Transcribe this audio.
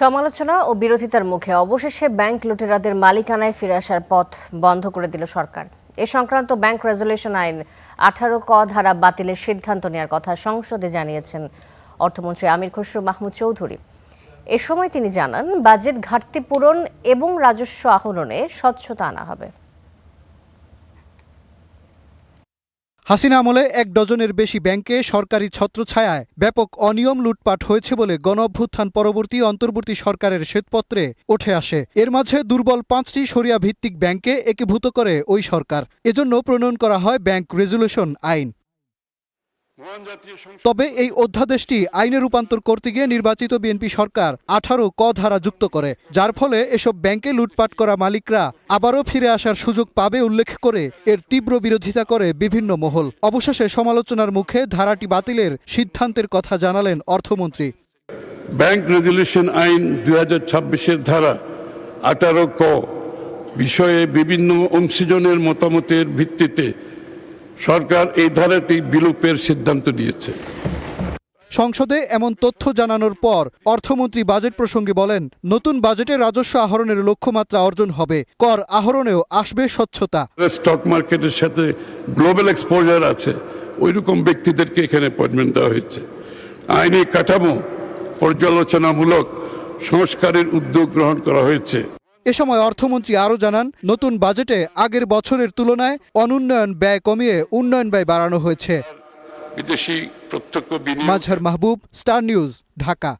সমালোচনা ও বিরোধিতার মুখে অবশেষে ব্যাংক লুটেরাদের মালিকানায় ফিরে আসার পথ বন্ধ করে দিল সরকার। এ সংক্রান্ত ব্যাংক রেজুলেশন আইন 18 ক ধারা বাতিলের সিদ্ধান্ত নেওয়ার কথা সংসদে জানিয়েছেন অর্থমন্ত্রী আমির খসরু মাহমুদ চৌধুরী। এ সময় তিনি জানান, বাজেট ঘাটতি পূরণ এবং রাজস্ব আহরণে স্বচ্ছতা আনা হবে। হাসিনা আমলে 1 ডজনের বেশি ব্যাংকে সরকারি ছত্রছায়ায় ব্যাপক অনিয়ম লুটপাট হয়েছে বলে গণঅভ্যুত্থান পরবর্তী অন্তর্বর্তী সরকারের শ্বেতপত্রে উঠে আসে। এর মাঝে দুর্বল 5টি শরিয়া ভিত্তিক ব্যাংকে একীভূত করে ওই সরকার। এজন্য প্রণয়ন করা হয় ব্যাংক রেজুলেশন আইন। তবে এই অধ্যাদেশটি আইনে রূপান্তর করতে গিয়ে নির্বাচিত বিএনপি সরকার 18 ক ধারা যুক্ত করে, যার ফলে এসব ব্যাংকে লুটপাট করা মালিকরা আবারও ফিরে আসার সুযোগ পাবে উল্লেখ করে এর তীব্র বিরোধিতা করে বিভিন্ন মহল। অবশেষে সমালোচনার মুখে ধারাটি বাতিলের সিদ্ধান্তের কথা জানালেন অর্থমন্ত্রী। ব্যাংক রেজুলেশন আইন 2026-এর ধারা 18 ক বিষয়ে বিভিন্ন অংশীজনের মতামতের ভিত্তিতে সরকার এই ধারাটি বিলোপের সিদ্ধান্ত নিয়েছে। সংসদে এমন তথ্য জানানোর পর অর্থমন্ত্রী বাজেট প্রসঙ্গে বলেন, নতুন বাজেটে রাজস্ব আহরণের লক্ষ্যমাত্রা অর্জন হবে, কর আহরণেও আসবে স্বচ্ছতা। স্টক মার্কেটের সাথে গ্লোবাল এক্সপোজার আছে, ওইরকম ব্যক্তিদেরকে এখানে অ্যাপয়েন্টমেন্ট দেওয়া হয়েছে। আইনি কাঠামো পর্যালোচনামূলক সংস্কারের উদ্যোগ গ্রহণ করা হয়েছে। এ সময় অর্থমন্ত্রী আরও জানান, নতুন বাজেটে আগের বছরের তুলনায় অনুন্নয়ন ব্যয় কমিয়ে উন্নয়ন ব্যয় বাড়ানো হয়েছে। বিদেশি প্রত্যক্ষ বিনিয়োগ। মাজহার মাহবুব, স্টার নিউজ, ঢাকা।